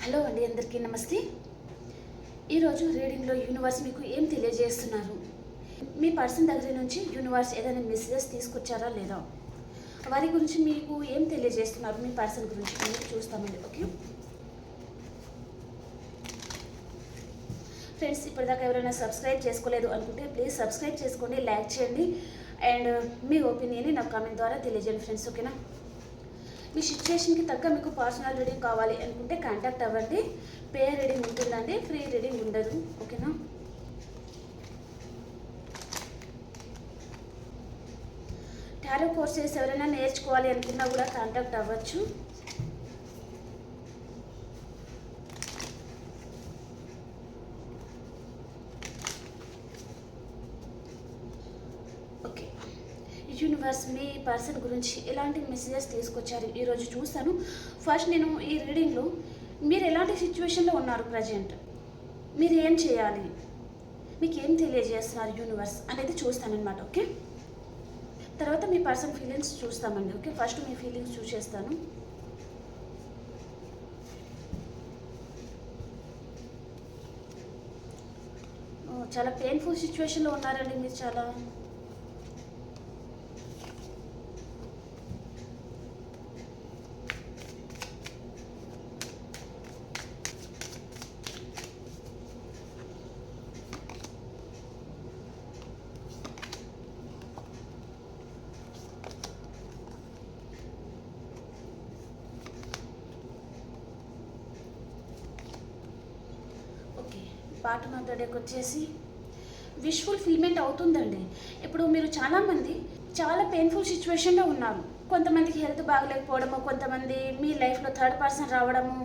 Hello అండి, అందరికీ నమస్తే. ఈరోజు రీడింగ్లో యూనివర్స్ మీకు ఏం తెలియజేస్తున్నారు, మీ పర్సన్ దగ్గర నుంచి యూనివర్స్ ఏదైనా మెసేజెస్ తీసుకొచ్చారా లేదా, వారి గురించి మీకు ఏం తెలియజేస్తున్నారు, మీ పర్సన్ గురించి మీరు చూస్తామండి. ఓకే ఫ్రెండ్స్, ఇప్పటిదాకా ఎవరైనా సబ్స్క్రైబ్ చేసుకోలేదు అనుకుంటే ప్లీజ్ సబ్స్క్రైబ్ చేసుకోండి, లైక్ చేయండి అండ్ మీ ఒపీనియన్ని నాకు కామెంట్ ద్వారా తెలియజేయండి ఫ్రెండ్స్. ఓకేనా, మీ సిచ్యువేషన్కి తగ్గ మీకు పర్సనల్ రీడింగ్ కావాలి అనుకుంటే కాంటాక్ట్ అవ్వండి. పే రీడింగ్ ఉంటుందండి, ఫ్రీ రీడింగ్ ఉండదు. ఓకేనా, టారో కోర్సెస్ ఎవరైనా నేర్చుకోవాలి అనుకున్నా కూడా కాంటాక్ట్ అవ్వచ్చు. ఓకే, యూనివర్స్ మీ పర్సన్ గురించి ఎలాంటి మెసేజెస్ తీసుకొచ్చారు ఈరోజు చూస్తాను. ఫస్ట్ నేను ఈ రీడింగ్లో మీరు ఎలాంటి సిచ్యువేషన్లో ఉన్నారు, ప్రజెంట్ మీరు ఏం చేయాలి, మీకు ఏం తెలియజేస్తున్నారు యూనివర్స్ అనేది చూస్తానన్నమాట. ఓకే, తర్వాత మీ పర్సన్ ఫీలింగ్స్ చూస్తామండి. ఓకే, ఫస్ట్ మీ ఫీలింగ్స్ చూసేస్తాను. చాలా పెయిన్ఫుల్ సిచ్యువేషన్లో ఉన్నారండి మీరు. చాలా బాటమ్ ఆఫ్ ద డెక్ వచ్చేసి విష్ ఫుల్ఫిల్మెంట్ అవుతుందండి. ఇప్పుడు మీరు చాలామంది చాలా పెయిన్ఫుల్ సిచ్యువేషన్లో ఉన్నారు. కొంతమందికి హెల్త్ బాగలేకపోవడము, కొంతమంది మీ లైఫ్లో థర్డ్ పర్సన్ రావడము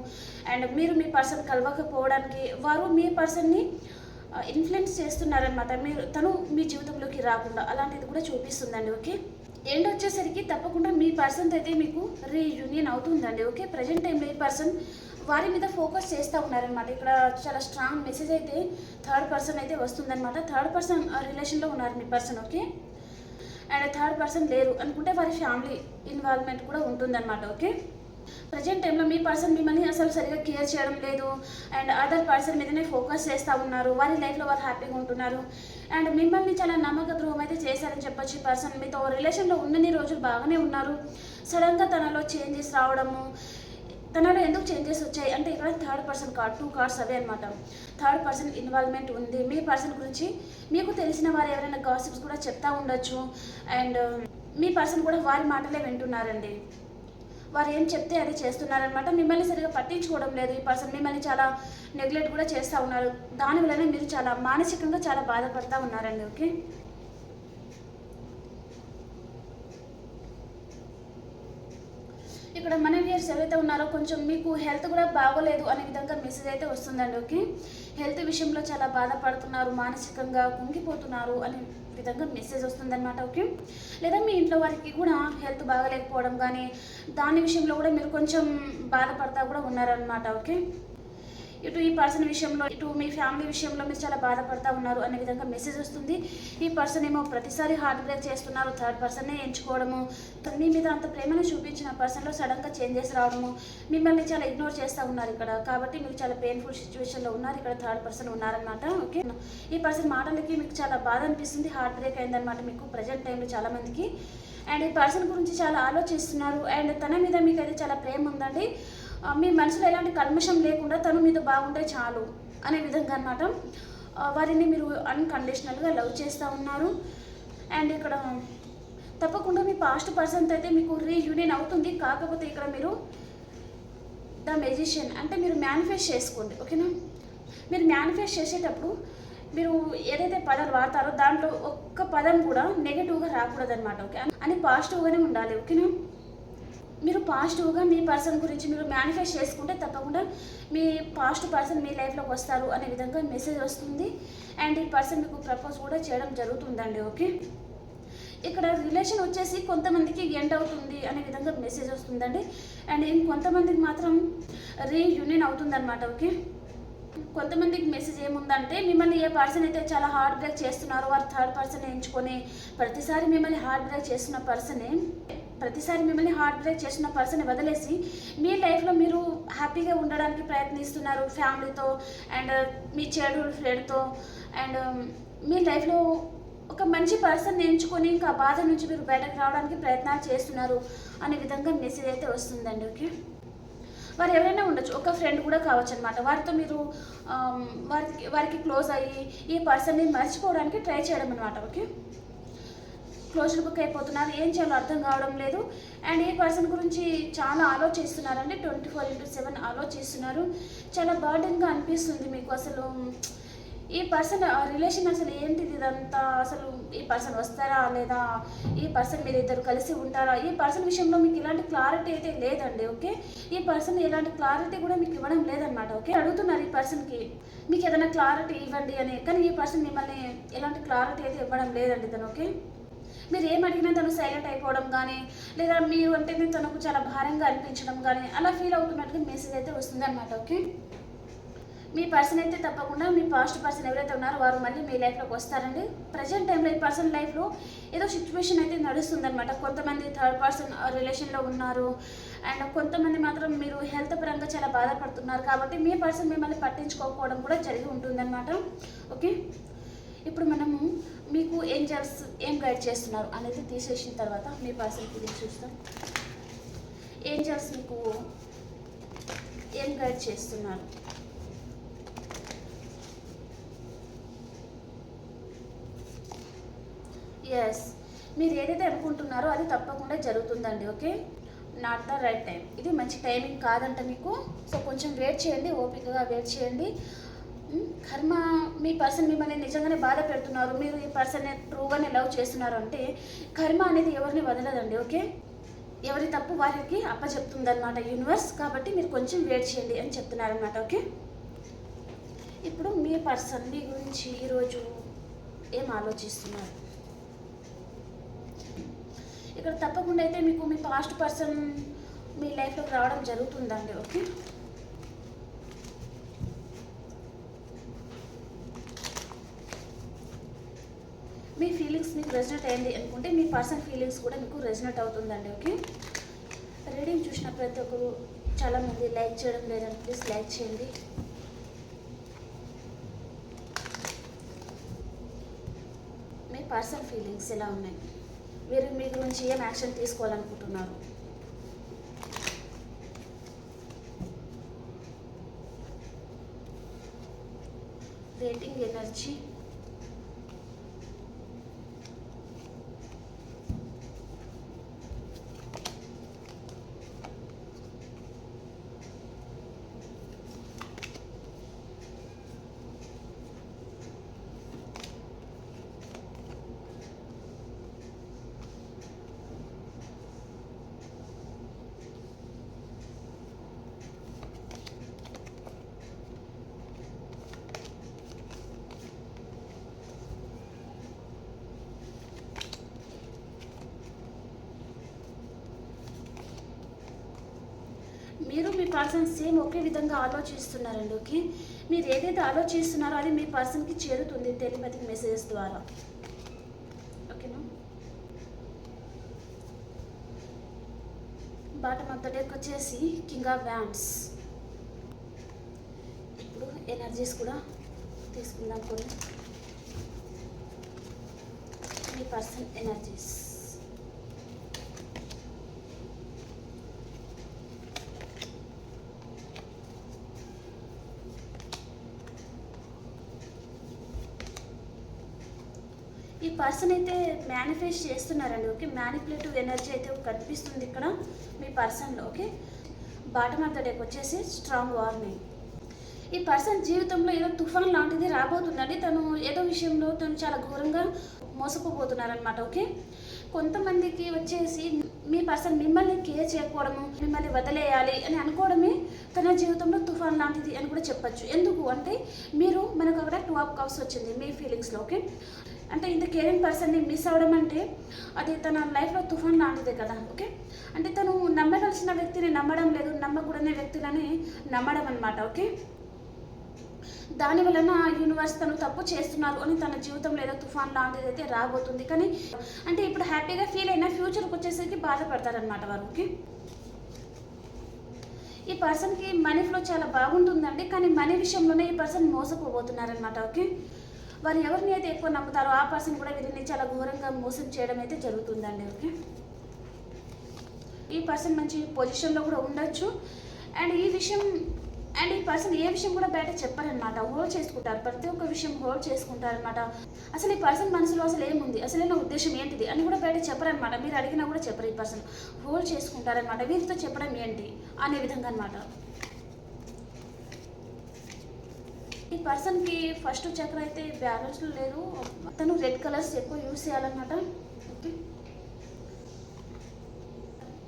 అండ్ మీరు మీ పర్సన్ కలవకపోవడానికి వారు మీ పర్సన్ని ఇన్ఫ్లుయెన్స్ చేస్తున్నారనమాట. తను మీ జీవితంలోకి రాకుండా అలాంటిది కూడా చూపిస్తుందండి. ఓకే, ఎండ్ వచ్చేసరికి తప్పకుండా మీ పర్సన్తో అయితే మీకు రీయూనియన్ అవుతుందండి. ఓకే, ప్రజెంట్ టైంలో ఈ పర్సన్ వారి మీద ఫోకస్ చేస్తూ ఉన్నారనమాట. ఇక్కడ చాలా స్ట్రాంగ్ మెసేజ్ అయితే థర్డ్ పర్సన్ అయితే వస్తుందన్నమాట. థర్డ్ పర్సన్ రిలేషన్లో ఉన్నారు మీ person. Okay, and third person లేరు అనుకుంటే వారి ఫ్యామిలీ ఇన్వాల్వ్మెంట్ కూడా ఉంటుందన్నమాట. ఓకే, ప్రజెంట్ టైంలో మీ పర్సన్ మిమ్మల్ని అసలు సరిగా కేర్ చేయడం లేదు అండ్ అదర్ పర్సన్ మీదనే ఫోకస్ చేస్తూ ఉన్నారు. వారి లైఫ్లో వారు హ్యాపీగా ఉంటున్నారు అండ్ మిమ్మల్ని చాలా నమ్మక ద్రోహం అయితే చేశారని చెప్పొచ్చు. ఈ పర్సన్ మీతో రిలేషన్లో ఉన్నన్ని రోజులు బాగానే ఉన్నారు. సడన్గా తనలో చేంజెస్ రావడము, తనలో ఎందుకు చేంజెస్ వచ్చాయి అంటే ఇక్కడ థర్డ్ పర్సన్ కార్డ్, 2 కార్డ్స్ అవే అనమాట. థర్డ్ పర్సన్ ఇన్వాల్వ్మెంట్ ఉంది. మీ పర్సన్ గురించి మీకు తెలిసిన వారు ఎవరైనా గాసిప్స్ కూడా చెప్తా ఉండొచ్చు అండ్ మీ పర్సన్ కూడా వారి మాటలే వింటున్నారండి. వారు ఏం చెప్తే అది చేస్తున్నారనమాట. మిమ్మల్ని సరిగా పట్టించుకోవడం లేదు. ఈ పర్సన్ మిమ్మల్ని చాలా నెగ్లెక్ట్ కూడా చేస్తూ ఉన్నారు. దానివల్లనే మీరు చాలా మానసికంగా చాలా బాధపడుతూ ఉన్నారండి. ఓకే, ఇక్కడ మన వ్యూయర్స్ ఎవరైతే ఉన్నారో కొంచెం మీకు హెల్త్ కూడా బాగోలేదు అనే విధంగా మెసేజ్ అయితే వస్తుందండి. ఓకే, హెల్త్ విషయంలో చాలా బాధపడుతున్నారు, మానసికంగా కుంగిపోతున్నారు అనే విధంగా మెసేజ్ వస్తుందన్నమాట. ఓకే, లేదా మీ ఇంట్లో వారికి కూడా హెల్త్ బాగలేకపోవడం కానీ దాని విషయంలో కూడా మీరు కొంచెం బాధపడతా కూడా ఉన్నారనమాట. ఓకే, ఇటు ఈ పర్సన్ విషయంలో ఇటు మీ ఫ్యామిలీ విషయంలో మీరు చాలా బాధపడతా ఉన్నారు అనే విధంగా మెసేజ్ వస్తుంది. ఈ పర్సన్ ఏమో ప్రతిసారి హార్ట్ బ్రేక్ చేస్తున్నారు, థర్డ్ పర్సన్నే ఎంచుకోవడము, మీ మీద అంత ప్రేమను చూపించిన పర్సన్లో సడన్గా చేంజెస్ రావడము, మిమ్మల్ని చాలా ఇగ్నోర్ చేస్తూ ఉన్నారు ఇక్కడ. కాబట్టి మీరు చాలా పెయిన్ఫుల్ సిచ్యువేషన్లో ఉన్నారు. ఇక్కడ థర్డ్ పర్సన్ ఉన్నారనమాట. ఓకే, ఈ పర్సన్ మాటలకి మీకు చాలా బాధ అనిపిస్తుంది, హార్ట్ బ్రేక్ అయిందనమాట మీకు ప్రజెంట్ టైంలో చాలామందికి. అండ్ ఈ పర్సన్ గురించి చాలా ఆలోచిస్తున్నారు అండ్ తన మీద మీకు అయితే చాలా ప్రేమ ఉందండి. మీ మనసులో ఎలాంటి కల్మషం లేకుండా తను మీతో బాగుంటే చాలు అనే విధంగా అనమాట. వారిని మీరు అన్కండిషనల్గా లవ్ చేస్తూ ఉన్నారు అండ్ ఇక్కడ తప్పకుండా మీ పాస్ట్ పర్సన్తో అయితే మీకు రీయూనియన్ అవుతుంది. కాకపోతే ఇక్కడ మీరు ద మెజిషియన్ అంటే మీరు మేనిఫెస్ట్ చేసుకోండి. ఓకేనా, మీరు మేనిఫెస్ట్ చేసేటప్పుడు మీరు ఏదైతే పదాలు వాడతారో దాంట్లో ఒక్క పదం కూడా నెగిటివ్గా రాకూడదనమాట. ఓకే, అని పాజిటివ్గానే ఉండాలి. ఓకేనా, మీరు పాజిటివ్గా మీ పర్సన్ గురించి మీరు మేనిఫెస్ట్ చేసుకుంటే తప్పకుండా మీ పాస్ట్ పర్సన్ మీ లైఫ్లోకి వస్తారు అనే విధంగా మెసేజ్ వస్తుంది అండ్ ఈ పర్సన్ మీకు ప్రపోజ్ కూడా చేయడం జరుగుతుందండి. ఓకే, ఇక్కడ రిలేషన్ వచ్చేసి కొంతమందికి ఎండ్ అవుతుంది అనే విధంగా మెసేజ్ వస్తుందండి అండ్ ఇంకొంతమందికి మాత్రం రీయూనియన్ అవుతుందన్నమాట. ఓకే, కొంతమందికి మెసేజ్ ఏముందంటే మిమ్మల్ని ఏ పర్సన్ అయితే చాలా హార్ట్ బ్రేక్ చేస్తున్నారో వారు థర్డ్ పర్సన్ ఎంచుకొని ప్రతిసారి మిమ్మల్ని హార్ట్ బ్రేక్ చేస్తున్న పర్సనే ప్రతిసారి మిమ్మల్ని హార్ట్ బ్రేక్ చేసిన పర్సన్ని వదిలేసి మీ లైఫ్లో మీరు హ్యాపీగా ఉండడానికి ప్రయత్నిస్తున్నారు ఫ్యామిలీతో అండ్ మీ చైల్డ్హుడ్ ఫ్రెండ్తో అండ్ మీ లైఫ్లో ఒక మంచి పర్సన్ ఎంచుకొని ఇంకా ఆ బాధ నుంచి మీరు బయటకు రావడానికి ప్రయత్నాలు చేస్తున్నారు అనే విధంగా మెసేజ్ అయితే వస్తుందండి. ఓకే, వారు ఎవరైనా ఉండొచ్చు, ఒక ఫ్రెండ్ కూడా కావచ్చు అనమాట. వారితో మీరు వారికి క్లోజ్ అయ్యి ఈ పర్సన్ని మర్చిపోవడానికి ట్రై చేయడం అనమాట. ఓకే, క్లోజ్డ్ బుక్ అయిపోతున్నారు, ఏం చేయాలో అర్థం కావడం లేదు. అండ్ ఈ పర్సన్ గురించి చాలా ఆలోచిస్తున్నారండి, 24/7 ఆలోచిస్తున్నారు. చాలా బర్డెన్గా అనిపిస్తుంది మీకు. అసలు ఈ పర్సన్ రిలేషన్ అసలు ఏంటిది ఇదంతా, అసలు ఈ పర్సన్ వస్తారా లేదా, ఈ పర్సన్ మీరు ఇద్దరు కలిసి ఉంటారా, ఈ పర్సన్ విషయంలో మీకు ఇలాంటి క్లారిటీ అయితే లేదండి. ఓకే, ఈ పర్సన్ ఎలాంటి క్లారిటీ కూడా మీకు ఇవ్వడం లేదనమాట. ఓకే, అడుగుతున్నారు ఈ పర్సన్కి మీకు ఏదైనా క్లారిటీ ఇవ్వండి అని, కానీ ఈ పర్సన్ మిమ్మల్ని ఎలాంటి క్లారిటీ అయితే ఇవ్వడం లేదండి తను. ఓకే, మీరు ఏం అడిగినా తను సైలెంట్ అయిపోవడం కానీ, లేదా మీరు అంటే తనకు చాలా భారంగా అనిపించడం కానీ అలా ఫీల్ అవుతున్నట్టుగా మెసేజ్ అయితే వస్తుంది అనమాట. ఓకే, మీ పర్సన్ అయితే తప్పకుండా మీ పాస్ట్ పర్సన్ ఎవరైతే ఉన్నారో వారు మళ్ళీ మీ లైఫ్లోకి వస్తారండి. ప్రజెంట్ టైంలో ఈ పర్సన్ లైఫ్లో ఏదో సిచ్యువేషన్ అయితే నడుస్తుందన్నమాట. కొంతమంది థర్డ్ పర్సన్ రిలేషన్లో ఉన్నారు అండ్ కొంతమంది మాత్రం మీరు హెల్త్ పరంగా చాలా బాధపడుతున్నారు. కాబట్టి మీ పర్సన్ మిమ్మల్ని పట్టించుకోకపోవడం కూడా జరిగి ఉంటుందన్నమాట. ఓకే, ఇప్పుడు మనము మీకు ఏంజెల్స్ ఏం గైడ్ చేస్తున్నారు అనేది తీసేసిన తర్వాత మీ పర్సన్ ఫీలింగ్స్ చూస్తాం. ఏంజెల్స్ మీకు ఏం గైడ్ చేస్తున్నారు? ఎస్, మీరు ఏదైతే అనుకుంటున్నారో అది తప్పకుండా జరుగుతుందండి. Okay, not the right time, ఇది మంచి టైమింగ్ కాదంట మీకు. సో కొంచెం వెయిట్ చేయండి, ఓపికగా వెయిట్ చేయండి. కర్మ, మీ పర్సన్ మిమ్మల్ని నిజంగానే బాధ పెడుతున్నారు, మీరు ఈ పర్సన్ని ట్రూగానే లవ్ చేస్తున్నారు అంటే కర్మ అనేది ఎవరిని వదలదండి. ఓకే, ఎవరి తప్పు వారికి అప్పచెప్తుందన్నమాట యూనివర్స్. కాబట్టి మీరు కొంచెం వెయిట్ చేయండి అని చెప్తున్నారనమాట. ఓకే, ఇప్పుడు మీ పర్సన్ మీ గురించి ఈరోజు ఏం ఆలోచిస్తున్నారు? ఇక్కడ తప్పకుండా అయితే మీకు మీ పాస్ట్ పర్సన్ మీ లైఫ్లోకి రావడం జరుగుతుందండి. ఓకే, మీ ఫీలింగ్స్ మీకు రెజనేట్ అయింది అనుకుంటే మీ పర్సన్ ఫీలింగ్స్ కూడా మీకు రెజనేట్ అవుతుందండి. ఓకే, రీడింగ్ చూసిన ప్రతి ఒక్కరు చాలామంది లైక్ చేయడం లేదండి, ప్లీజ్ లైక్ చేయండి. మీ పర్సన్ ఫీలింగ్స్ ఎలా ఉన్నాయి? మీరు మీ గురించి ఏం యాక్షన్ తీసుకోవాలనుకుంటున్నారు? రేటింగ్ ఎనర్జీ, మీరు మీ పర్సన్ సేమ్ ఒకే విధంగా ఆలోచిస్తున్నారండి. ఓకే, మీరు ఏదైతే ఆలోచిస్తున్నారో అది మీ పర్సన్కి చేరుతుంది టెలిపతిక్ మెసేజెస్ ద్వారా. ఓకేనా, బాటమ్ ఆఫ్ ద డెక్ వచ్చేసి కింగ్ ఆఫ్ వ్యాండ్స్. ఇప్పుడు ఎనర్జీస్ కూడా తీసుకుందాం కొన్ని. మీ పర్సన్ ఎనర్జీస్, ఈ పర్సన్ అయితే మేనిఫెస్ట్ చేస్తున్నారండి. ఓకే, మ్యానిపులేటివ్ ఎనర్జీ అయితే కనిపిస్తుంది ఇక్కడ మీ పర్సన్లో. Okay, bottom of the deck వచ్చేసి స్ట్రాంగ్ వార్నింగ్. ఈ పర్సన్ జీవితంలో ఏదో తుఫాన్ లాంటిది రాబోతుందండి. తను ఏదో విషయంలో తను చాలా ఘోరంగా మోసపోతున్నారనమాట. ఓకే, కొంతమందికి వచ్చేసి మీ పర్సన్ మిమ్మల్ని కేర్ చేయకపోవడము, మిమ్మల్ని వదిలేయాలి అని అనుకోవడమే తన జీవితంలో తుఫాన్ లాంటిది అని కూడా చెప్పచ్చు. ఎందుకు అంటే మీరు మనకు అక్కడ 2 ఆఫ్ కప్స్ వచ్చింది మీ ఫీలింగ్స్లో. ఓకే, అంటే ఇంత కేరింగ్ పర్సన్ని మిస్ అవ్వడం అంటే అది తన లైఫ్లో తుఫాన్ లాంటిదే కదా. ఓకే, అంటే తను నమ్మవలసిన వ్యక్తిని నమ్మడం లేదు, నమ్మకూడని వ్యక్తులని నమ్మడం అనమాట. ఓకే, దాని వలన యూనివర్స్ తను తప్పు చేస్తున్నారు అని తన జీవితంలో ఏదో తుఫాన్ లాంటిది అయితే రాబోతుంది. కానీ అంటే ఇప్పుడు హ్యాపీగా ఫీల్ అయినా ఫ్యూచర్కి వచ్చేసరికి బాధపడతారనమాట వారు. ఓకే, ఈ పర్సన్కి మనీ ఫ్లో చాలా బాగుంటుందండి, కానీ మనీ విషయంలోనే ఈ పర్సన్ మోసపోబోతున్నారనమాట. ఓకే, వారు ఎవరిని అయితే ఎక్కువ నమ్ముతారో ఆ పర్సన్ కూడా వీరిని చాలా ఘోరంగా మోసం చేయడం అయితే జరుగుతుందండి. ఓకే, ఈ పర్సన్ మంచి పొజిషన్లో కూడా ఉండొచ్చు. అండ్ ఈ పర్సన్ ఏ విషయం కూడా బయట చెప్పారనమాట, హోల్డ్ చేసుకుంటారు, ప్రతి ఒక్క విషయం హోల్డ్ చేసుకుంటారనమాట. అసలు ఈ పర్సన్ మనసులో అసలు ఏముంది, అసలైన ఉద్దేశం ఏంటిది అని కూడా బయట చెప్పారనమాట. మీరు అడిగినా కూడా చెప్పరు. ఈ పర్సన్ హోల్డ్ చేసుకుంటారనమాట, వీరితో చెప్పడం ఏంటి అనే విధంగా అనమాట. ఈ పర్సన్కి ఫస్ట్ చక్ర అయితే బ్యాలెన్స్లో లేదు. తను రెడ్ కలర్స్ ఎక్కువ యూస్ చేయాలన్నమాట. ఓకే,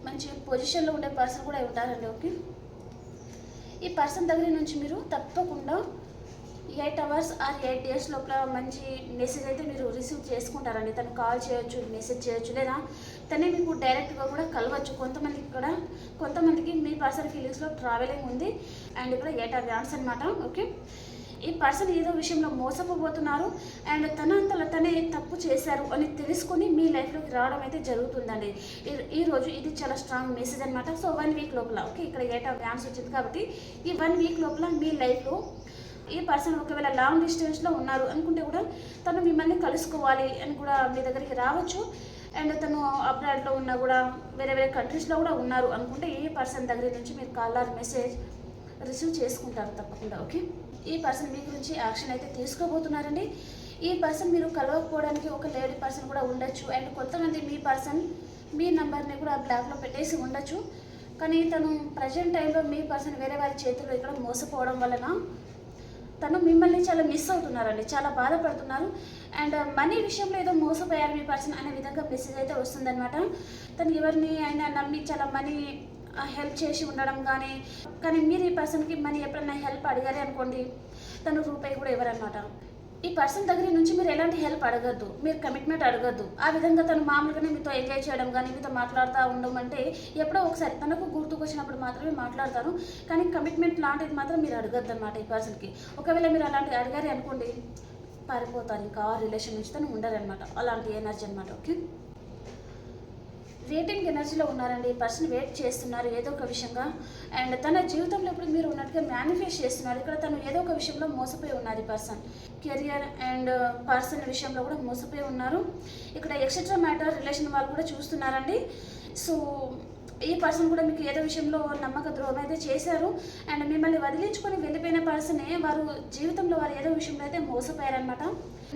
మంచి పొజిషన్లో ఉండే పర్సన్ కూడా ఉంటారండి. ఓకే, ఈ పర్సన్ దగ్గర నుంచి మీరు తప్పకుండా 8 hours ఆర్ 8 days లోపల మంచి మెసేజ్ అయితే మీరు రిసీవ్ చేసుకుంటారండి. తను కాల్ చేయొచ్చు, మెసేజ్ చేయొచ్చు, లేదా తనే మీకు డైరెక్ట్గా కూడా కలవచ్చు. కొంతమందికి మీ పర్సన్ ఫీలింగ్స్లో ట్రావెలింగ్ ఉంది. అండ్ ఇక్కడ 8 of Wands అనమాట. ఓకే, ఈ పర్సన్ ఏదో విషయంలో మోసపోబోతున్నారు అండ్ తనంతలో తనే తప్పు చేశారు అని తెలుసుకొని మీ లైఫ్లోకి రావడం అయితే జరుగుతుందండి. ఈరోజు ఇది చాలా స్ట్రాంగ్ మెసేజ్ అనమాట. సో 1 week లోపల, ఓకే, ఇక్కడ 8 of Wands వచ్చింది కాబట్టి ఈ 1 week లోపల మీ లైఫ్లో ఈ పర్సన్ ఒకవేళ లాంగ్ డిస్టెన్స్లో ఉన్నారు అనుకుంటే కూడా తను మిమ్మల్ని కలుసుకోవాలి అని కూడా మీ దగ్గరికి రావచ్చు. అండ్ తను అబ్రాడ్లో ఉన్నా కూడా వేరే వేరే కంట్రీస్లో కూడా ఉన్నారు అనుకుంటే ఈ పర్సన్ దగ్గర నుంచి మీరు కాల్ ఆర్ మెసేజ్ రిసీవ్ చేసుకుంటారు తప్పకుండా. ఓకే, ఈ పర్సన్ మీ గురించి యాక్షన్ అయితే తీసుకోబోతున్నారండి. ఈ పర్సన్ మీరు కలవకపోవడానికి ఒక లేడీ పర్సన్ కూడా ఉండొచ్చు. అండ్ కొంతమంది మీ పర్సన్ మీ నెంబర్ని కూడా బ్లాక్లో పెట్టేసి ఉండొచ్చు. కానీ తను ప్రజెంట్ టైంలో మీ పర్సన్ వేరే వారి చేతుల్లో ఇక్కడ మోసపోవడం వలన తను మిమ్మల్ని చాలా మిస్ అవుతున్నారండి, చాలా బాధపడుతున్నారు. అండ్ మనీ విషయంలో ఏదో మోసపోయారు మీ పర్సన్ అనే విధంగా మెసేజ్ అయితే వస్తుందన్నమాట. తను ఎవరిని అయినా నమ్మి చాలా మనీ హెల్ప్ చేసి ఉండడం కానీ మీరు ఈ పర్సన్కి మనీ ఎప్పుడైనా హెల్ప్ అడిగారే అనుకోండి, తను రూపాయి కూడా ఇవ్వరనమాట. ఈ పర్సన్ దగ్గర నుంచి మీరు ఎలాంటి హెల్ప్ అడగద్దు, మీరు కమిట్మెంట్ అడగద్దు. ఆ విధంగా తను మామూలుగానే మీతో ఎంజాయ్ చేయడం కానీ మీతో మాట్లాడుతూ ఉండడం అంటే ఎప్పుడో ఒకసారి తనకు గుర్తుకొచ్చినప్పుడు మాత్రమే మాట్లాడతారు. కానీ కమిట్మెంట్ లాంటిది మాత్రం మీరు అడగద్దు అనమాట ఈ పర్సన్కి. ఒకవేళ మీరు అలాంటివి అడిగారే అనుకోండి, పారిపోతారు, ఇంకా ఆ రిలేషన్ నుంచి తను ఉండరనమాట. అలాంటి ఎనర్జీ అనమాట. ఓకే, వెయిటింగ్ ఎనర్జీలో ఉన్నారండి. ఈ పర్సన్ వెయిట్ చేస్తున్నారు ఏదో ఒక విషయంగా. అండ్ తన జీవితంలో ఇప్పుడు మీరు ఉన్నట్టుగా మేనిఫెస్ట్ చేస్తున్నారు. ఇక్కడ తను ఏదో ఒక విషయంలో మోసపోయి ఉన్నారు. ఈ పర్సన్ కెరియర్ అండ్ పర్సన్ విషయంలో కూడా మోసపోయి ఉన్నారు. ఇక్కడ ఎక్సెట్రా మ్యాటర్ రిలేషన్ వాళ్ళు కూడా చూస్తున్నారండి. సో ఈ పర్సన్ కూడా మీకు ఏదో విషయంలో నమ్మక ద్రోహం అయితే చేశారు. అండ్ మిమ్మల్ని వదిలించుకొని వెళ్ళిపోయిన పర్సనే వారు జీవితంలో వారు ఏదో విషయంలో అయితే మోసపోయారనమాట.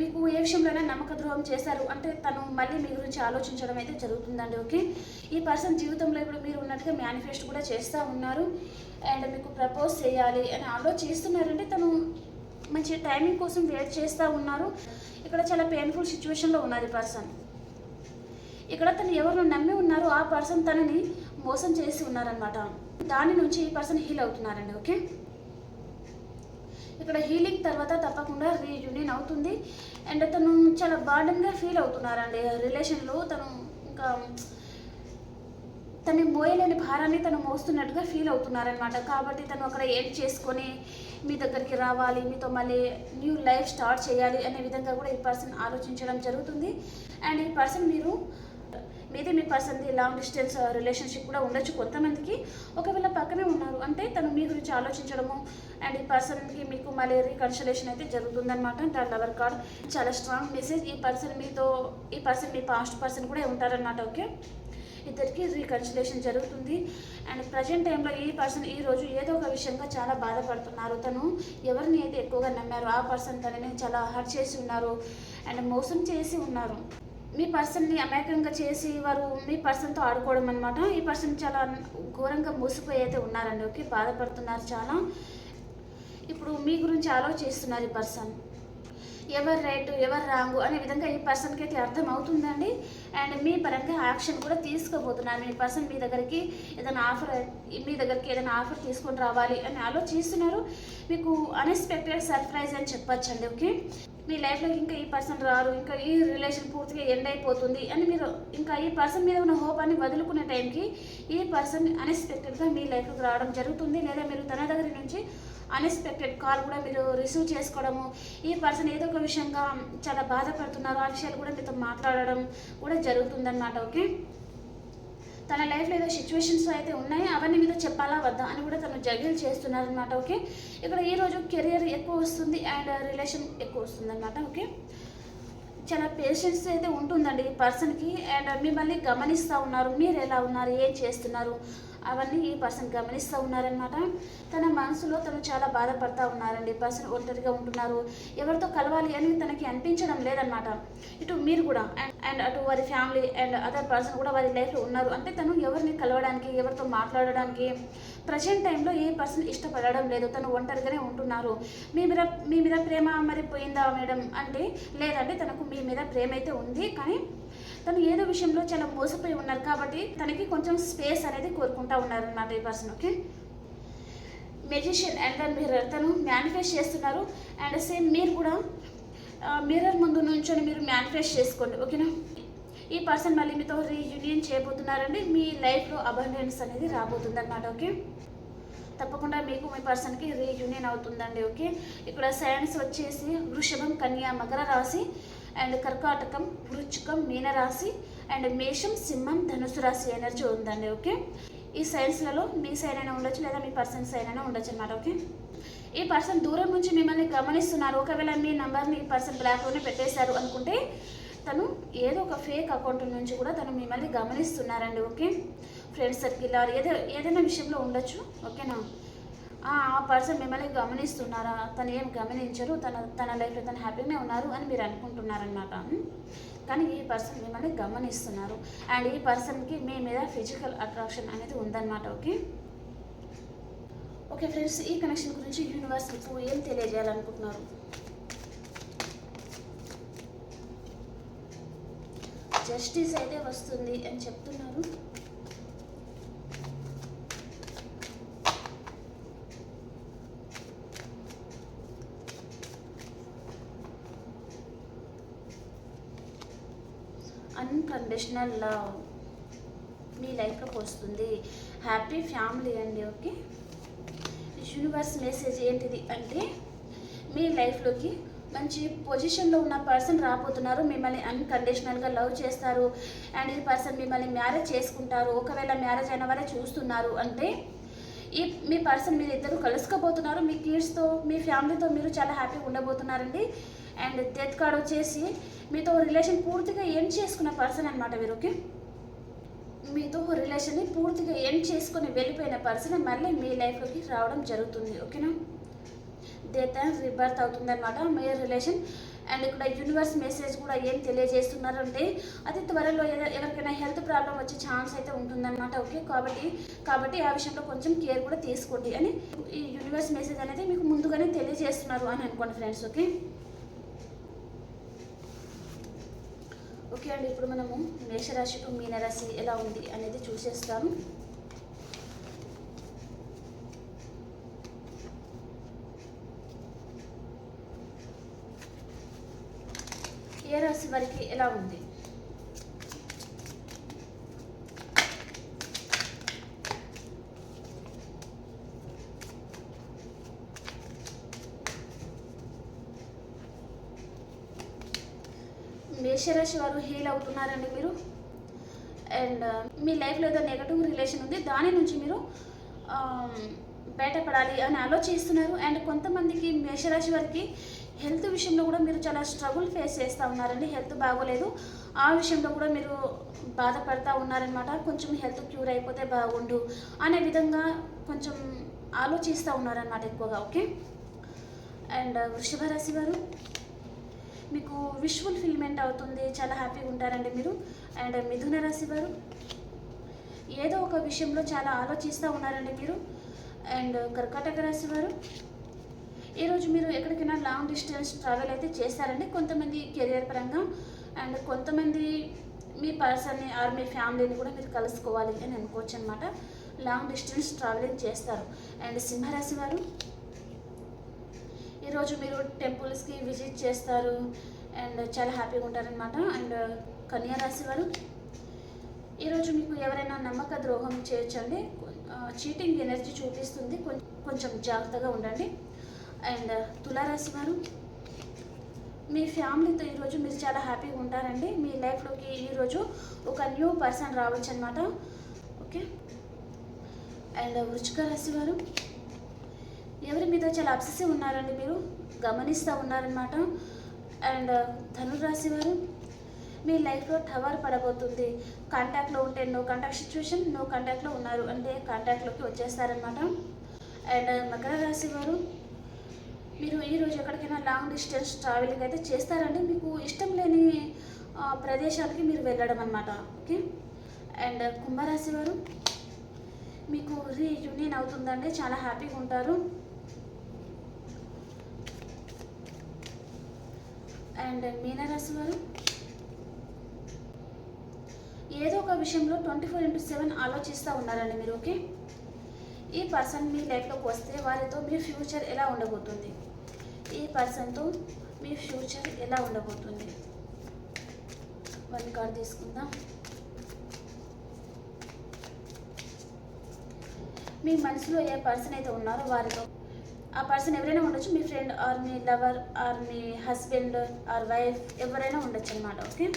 మీకు ఏ విషయంలోనే నమ్మక ద్రోహం చేశారు అంటే తను మళ్ళీ మీ గురించి ఆలోచించడం అయితే జరుగుతుందండి. ఓకే, ఈ పర్సన్ జీవితంలో ఇప్పుడు మీరు ఉన్నట్టుగా మేనిఫెస్ట్ కూడా చేస్తూ ఉన్నారు. అండ్ మీకు ప్రపోజ్ చేయాలి అని ఆలోచిస్తున్నారంటే తను మంచి టైమింగ్ కోసం వెయిట్ చేస్తూ ఉన్నారు. ఇక్కడ చాలా పెయిన్ఫుల్ సిచ్యువేషన్లో ఉన్నారు ఈ పర్సన్. ఇక్కడ తను ఎవరు నమ్మి ఉన్నారో ఆ పర్సన్ తనని మోసం చేసి ఉన్నారనమాట. దాని నుంచి ఈ పర్సన్ హీల్ అవుతున్నారండి. ఓకే, ఇక్కడ హీలింగ్ తర్వాత తప్పకుండా రీయూనియన్ అవుతుంది. అండ్ తను చాలా బాండింగ్గా ఫీల్ అవుతున్నారండి రిలేషన్లో. తను ఇంకా తను మోయలేని భారాన్ని తను మోస్తున్నట్టుగా ఫీల్ అవుతున్నారనమాట. కాబట్టి తను అక్కడ ఏడ్ చేసుకొని మీ దగ్గరికి రావాలి, మీతో మళ్ళీ న్యూ లైఫ్ స్టార్ట్ చేయాలి అనే విధంగా కూడా ఈ పర్సన్ ఆలోచించడం జరుగుతుంది. అండ్ ఈ పర్సన్ మీది మీ పర్సన్ది లాంగ్ డిస్టెన్స్ రిలేషన్షిప్ కూడా ఉండొచ్చు కొంతమందికి. ఒకవేళ పక్కనే ఉన్నారు అంటే తను మీ గురించి ఆలోచించడము అండ్ ఈ పర్సన్కి మీకు మళ్ళీ రీకన్సిలేషన్ అయితే జరుగుతుందన్నమాట. ద లవర్ కార్డ్ చాలా స్ట్రాంగ్ మెసేజ్. ఈ పర్సన్ మీ పాస్ట్ పర్సన్ కూడా ఉంటారనమాట. ఓకే, ఇద్దరికి రీకన్సిలేషన్ జరుగుతుంది. అండ్ ప్రజెంట్ టైంలో ఈ పర్సన్ ఈరోజు ఏదో ఒక విషయంగా చాలా బాధపడుతున్నారు. తను ఎవరిని అయితే ఎక్కువగా నమ్మారో ఆ పర్సన్ తనని చాలా హర్ట్ చేసి ఉన్నారు అండ్ మోసం చేసి ఉన్నారు. మీ పర్సన్ని అమాయకంగా చేసి వారు మీ పర్సన్తో ఆడుకోవడం అనమాట. ఈ పర్సన్ చాలా ఘోరంగా మోసపోయి అయితే ఉన్నారండి. ఓకే, బాధపడుతున్నారు చాలా. ఇప్పుడు మీ గురించి ఆలోచిస్తున్నారు ఈ పర్సన్. ఎవరు రైట్ ఎవరు రాంగు అనే విధంగా ఈ పర్సన్కి అయితే అర్థం అవుతుందండి. అండ్ మీ పరంగా యాక్షన్ కూడా తీసుకోబోతున్నారు. మీ పర్సన్ మీ దగ్గరికి ఏదైనా ఆఫర్ తీసుకొని రావాలి అని ఆలోచిస్తున్నారు. మీకు అన్ఎక్స్పెక్టెడ్ సర్ప్రైజ్ అని చెప్పొచ్చండి. ఓకే, మీ లైఫ్లోకి ఇంకా ఈ పర్సన్ రారు, ఇంకా ఈ రిలేషన్ పూర్తిగా ఎండ్ అయిపోతుంది అని మీరు ఇంకా ఈ పర్సన్ మీద ఉన్న హోప్ అని వదులుకునే టైంకి ఈ పర్సన్ అన్ఎక్స్పెక్టెడ్గా మీ లైఫ్లోకి రావడం జరుగుతుంది. లేదా మీరు తన దగ్గర నుంచి అన్ఎక్స్పెక్టెడ్ కాల్ కూడా మీరు రిసీవ్ చేసుకోవడము, ఈ పర్సన్ ఏదో ఒక విషయంగా చాలా బాధపడుతున్నారు, ఆ విషయాలు కూడా మీతో మాట్లాడడం కూడా జరుగుతుందన్నమాట. ఓకే, తన లైఫ్లో ఏదో సిచ్యువేషన్స్ అయితే ఉన్నాయి, అవన్నీ మీతో చెప్పాలా వద్దా అని కూడా తను జగిల్ చేస్తున్నారనమాట. ఓకే, ఇక్కడ ఈరోజు కెరియర్ ఎక్కువ వస్తుంది అండ్ రిలేషన్ ఎక్కువ వస్తుంది అనమాట. ఓకే, చాలా పేషెన్స్ అయితే ఉంటుందండి ఈ పర్సన్కి అండ్ మిమ్మల్ని గమనిస్తూ ఉన్నారు, మీరు ఎలా ఉన్నారు, ఏం చేస్తున్నారు అవన్నీ ఈ పర్సన్ గమనిస్తూ ఉన్నారనమాట. తన మనసులో తను చాలా బాధపడుతూ ఉన్నారండి. పర్సన్ ఒంటరిగా ఉంటున్నారు, ఎవరితో కలవాలి అని తనకి అనిపించడం లేదనమాట. ఇటు మీరు కూడా అండ్ అటు వారి ఫ్యామిలీ అండ్ అదర్ పర్సన్ కూడా వారి లైఫ్లో ఉన్నారు. అంటే తను ఎవరిని కలవడానికి, ఎవరితో మాట్లాడడానికి ప్రజెంట్ టైంలో ఏ పర్సన్ ఇష్టపడడం లేదు, తను ఒంటరిగానే ఉంటున్నారు. మీ మీద ప్రేమ మరి పోయిందా మేడం అంటే లేదంటే తనకు మీ మీద ప్రేమ అయితే ఉంది, కానీ తను ఏదో విషయంలో చాలా మోసపోయి ఉన్నారు కాబట్టి తనకి కొంచెం స్పేస్ అనేది కోరుకుంటా ఉన్నారనమాట ఈ person. Okay, magician and the mirror, తను మేనిఫెస్ట్ చేస్తున్నారు అండ్ సేమ్ మీరు కూడా మిర్రర్ ముందు నుంచొని మీరు మేనిఫెస్ట్ చేసుకోండి. ఓకేనా, ఈ పర్సన్ మళ్ళీ మీతో రీయూనియన్ చేయబోతున్నారండి, మీ లైఫ్లో అబండెన్స్ అనేది రాబోతుంది అనమాట. ఓకే, తప్పకుండా మీకు మీ పర్సన్కి రీయూనియన్ అవుతుందండి. ఓకే, ఇక్కడ సైన్స్ వచ్చేసి వృషభం, కన్యా, మకర రాశి అండ్ కర్కాటకం, వృచ్చికం, మీనరాశి అండ్ మేషం, సింహం, ధనుసు రాశి ఎనర్జీ ఉందండి. ఓకే, ఈ సైన్స్లలో మీ సైన్ అయినా ఉండొచ్చు లేదా మీ పర్సన్ సైన్ అయినా ఉండొచ్చు అనమాట. ఓకే, ఈ పర్సన్ దూరం నుంచి మిమ్మల్ని గమనిస్తున్నారు. ఒకవేళ మీ నెంబర్ని ఈ పర్సన్ బ్లాక్లోనే పెట్టేశారు అనుకుంటే తను ఏదో ఒక ఫేక్ అకౌంట్ నుంచి కూడా తను మిమ్మల్ని గమనిస్తున్నారండి. ఓకే, ఫ్రెండ్స్ సర్కిల్ ఏదైనా విషయంలో ఉండొచ్చు. ఓకేనా, ఆ పర్సన్ మిమ్మల్ని గమనిస్తున్నారా, తను ఏం గమనించరు, తన లైఫ్లో తను హ్యాపీగానే ఉన్నారు అని మీరు అనుకుంటున్నారనమాట. కానీ ఈ పర్సన్ మిమ్మల్ని గమనిస్తున్నారు అండ్ ఈ పర్సన్కి మీ మీద ఫిజికల్ అట్రాక్షన్ అనేది ఉందన్నమాట. ఓకే ఓకే ఫ్రెండ్స్, ఈ కనెక్షన్ గురించి యూనివర్స్ మీకు ఏం తెలియజేయాలనుకుంటున్నారు? జస్టిస్ అయితే వస్తుంది అని చెప్తున్నారు. అన్కండిషనల్ లవ్ మీ లైఫ్లోకి వస్తుంది. హ్యాపీ ఫ్యామిలీ అండి. ఓకే, యూనివర్స్ మెసేజ్ ఏంటిది అంటే మీ లైఫ్లోకి మంచి పొజిషన్లో ఉన్న పర్సన్ రాబోతున్నారు, మిమ్మల్ని అన్కండిషనల్గా లవ్ చేస్తారు అండ్ ఈ పర్సన్ మిమ్మల్ని మ్యారేజ్ చేసుకుంటారు. ఒకవేళ మ్యారేజ్ అయిన వారే చూస్తున్నారు అంటే మీ పర్సన్ మీరు ఇద్దరు కలుసుకోబోతున్నారు, మీ కిడ్స్తో మీ ఫ్యామిలీతో మీరు చాలా హ్యాపీగా ఉండబోతున్నారండి. అండ్ డెత్ కార్డ్ వచ్చేసి మీతో రిలేషన్ పూర్తిగా ఎండ్ చేసుకున్న పర్సన్ అనమాట వీరు. ఓకే, మీతో రిలేషన్ని పూర్తిగా ఎండ్ చేసుకొని వెళ్ళిపోయిన పర్సన్ మళ్ళీ మీ లైఫ్లోకి రావడం జరుగుతుంది. ఓకేనా, డెత్ అండ్ రిబర్త్ అవుతుంది అనమాట మీ రిలేషన్. అండ్ ఇక్కడ యూనివర్స్ మెసేజ్ కూడా ఏం తెలియజేస్తున్నారంటే అతి త్వరలో ఎవరికైనా హెల్త్ ప్రాబ్లం వచ్చే ఛాన్స్ అయితే ఉంటుందన్నమాట. ఓకే, కాబట్టి ఆ విషయంలో కొంచెం కేర్ కూడా తీసుకోండి అని ఈ యూనివర్స్ మెసేజ్ అనేది మీకు ముందుగానే తెలియజేస్తున్నారు అని అనుకోండి ఫ్రెండ్స్. ఓకే ఓకే అండి, ఇప్పుడు మనము మేషరాశి టు మీనరాశి ఎలా ఉంది అనేది చూసేస్తాము. ఏ రాశి వారికి ఎలా ఉంది? మేషరాశి వారు హీల్ అవుతున్నారండి మీరు. అండ్ మీ లైఫ్లో ఏదో నెగటివ్ రిలేషన్ ఉంది, దాని నుంచి మీరు బయటపడాలి అని ఆలోచిస్తున్నారు. అండ్ కొంతమందికి మేషరాశి వారికి హెల్త్ విషయంలో కూడా మీరు చాలా స్ట్రగుల్ ఫేస్ చేస్తూ ఉన్నారండి. హెల్త్ బాగోలేదు, ఆ విషయంలో కూడా మీరు బాధపడుతూ ఉన్నారనమాట. కొంచెం హెల్త్ క్యూర్ అయిపోతే బాగుండు అనే విధంగా కొంచెం ఆలోచిస్తూ ఉన్నారనమాట ఎక్కువగా. ఓకే, అండ్ వృషభ రాశి వారు మీకు విష్ ఫుల్ఫిల్మెంట్ అవుతుంది, చాలా హ్యాపీగా ఉంటారండి మీరు. అండ్ మిథున రాశి వారు ఏదో ఒక విషయంలో చాలా ఆలోచిస్తూ ఉన్నారండి మీరు. అండ్ కర్కాటక రాశి వారు ఈరోజు మీరు ఎక్కడికైనా లాంగ్ డిస్టెన్స్ ట్రావెల్ అయితే చేస్తారండి, కొంతమంది కెరియర్ పరంగా. అండ్ కొంతమంది మీ పర్సన్ని ఆర్ మీ ఫ్యామిలీని కూడా మీరు కలుసుకోవాలి అని అనుకోవచ్చు అనమాట. లాంగ్ డిస్టెన్స్ ట్రావెలింగ్ చేస్తారు. అండ్ సింహరాశి వారు ఈరోజు మీరు టెంపుల్స్కి విజిట్ చేస్తారు అండ్ చాలా హ్యాపీగా ఉంటారనమాట. అండ్ కన్యా రాశి వారు ఈరోజు మీకు ఎవరైనా నమ్మక ద్రోహం చేయొచ్చండి, చీటింగ్ ఎనర్జీ చూపిస్తుంది కొంచెం. కొంచెం జాగ్రత్తగా ఉండండి. అండ్ తులారాశి వారు, మీ ఫ్యామిలీతో ఈరోజు మీరు చాలా హ్యాపీగా ఉంటారండి. మీ లైఫ్లోకి ఈరోజు ఒక న్యూ పర్సన్ రావచ్చు అనమాట. ఓకే. అండ్ వృశ్చిక రాశి వారు, ఎవరి మీద చాలా అబ్సెసివ్ ఉన్నారండి, మీరు గమనిస్తూ ఉన్నారనమాట. అండ్ ధనురాశి వారు, మీ లైఫ్లో టవర్ పడబోతుంది. కాంటాక్ట్లో ఉంటే నో కాంటాక్ట్ సిచ్యువేషన్, నో కాంటాక్ట్లో ఉన్నారు అంటే కాంటాక్ట్లోకి వచ్చేస్తారనమాట. అండ్ మకర రాశి వారు, మీరు ఈరోజు ఎక్కడికైనా లాంగ్ డిస్టెన్స్ ట్రావెలింగ్ అయితే చేస్తారండి. మీకు ఇష్టం లేని ప్రదేశాలకి మీరు వెళ్ళడం అనమాట. ఓకే. అండ్ కుంభరాశి వారు, మీకు రీయూనియన్ అవుతుందండి, చాలా హ్యాపీగా ఉంటారు. అండ్ మీనరాశి వారు, ఏదో ఒక విషయంలో 24/7 ఆలోచిస్తూ ఉన్నారండి మీరు. ఓకే. ఈ పర్సన్ మీ లైఫ్లోకి వస్తే వారితో మీ ఫ్యూచర్ ఎలా ఉండబోతుంది, ఈ పర్సన్తో మీ ఫ్యూచర్ ఎలా ఉండబోతుంది. 1 కార్డ్ తీసుకుందాం. మీ మనసులో ఏ పర్సన్ అయితే ఉన్నారో వారితో, ఆ పర్సన్ ఎవరైనా ఉండొచ్చు, మీ ఫ్రెండ్ ఆర్ మీ లవర్ ఆర్ మీ హస్బెండ్ ఆర్ వైఫ్ ఎవరైనా ఉండొచ్చు అనమాట. ఓకే.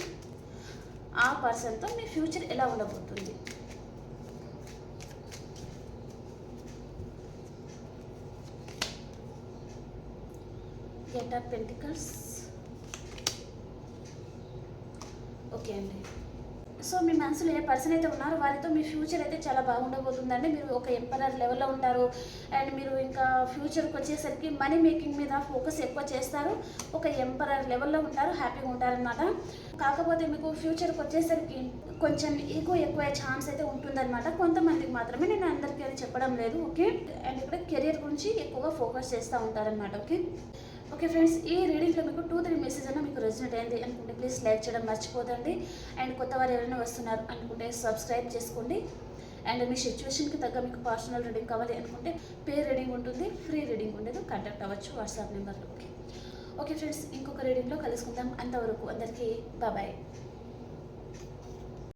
ఆ పర్సన్తో మీ ఫ్యూచర్ ఎలా ఉండబోతుంది. Eight of pentacles. ఓకే అండి. సో మీ మనసులో ఏ పర్సన్ అయితే ఉన్నారో వారితో మీ ఫ్యూచర్ అయితే చాలా బాగుండబోతుందండి. మీరు ఒక ఎంపరర్ లెవెల్లో ఉంటారు. అండ్ మీరు ఇంకా ఫ్యూచర్కి వచ్చేసరికి మనీ మేకింగ్ మీద ఫోకస్ ఎక్కువ చేస్తారు. ఒక ఎంపరర్ లెవెల్లో ఉంటారు, హ్యాపీగా ఉంటారనమాట. కాకపోతే మీకు ఫ్యూచర్కి వచ్చేసరికి కొంచెం ఈగో ఎక్కువ ఛాన్స్ అయితే ఉంటుందన్నమాట. కొంతమందికి మాత్రమే, నేను అందరికీ అని చెప్పడం లేదు. ఓకే. అండ్ ఇక్కడ కెరియర్ గురించి ఎక్కువగా ఫోకస్ చేస్తూ ఉంటారనమాట. ఓకే. ఓకే ఫ్రెండ్స్, ఈ రీడింగ్లో మీకు 2-3 మెసేజ్ అయినా మీకు రెజనేట్ అయింది అనుకుంటే ప్లీజ్ లైక్ చేయడం మర్చిపోదండి. అండ్ కొత్త వారు ఎవరైనా వస్తున్నారు అనుకుంటే సబ్స్క్రైబ్ చేసుకోండి. అండ్ మీ సిచ్యువేషన్కి తగ్గ మీకు పర్సనల్ రీడింగ్ కావాలి అనుకుంటే పే రీడింగ్ ఉంటుంది, ఫ్రీ రీడింగ్ ఉండదు, కాంటాక్ట్ అవ్వచ్చు వాట్సాప్ నెంబర్లో. ఓకే. ఓకే ఫ్రెండ్స్, ఇంకొక రీడింగ్లో కలుసుకుందాం. అంతవరకు అందరికీ బాయ్.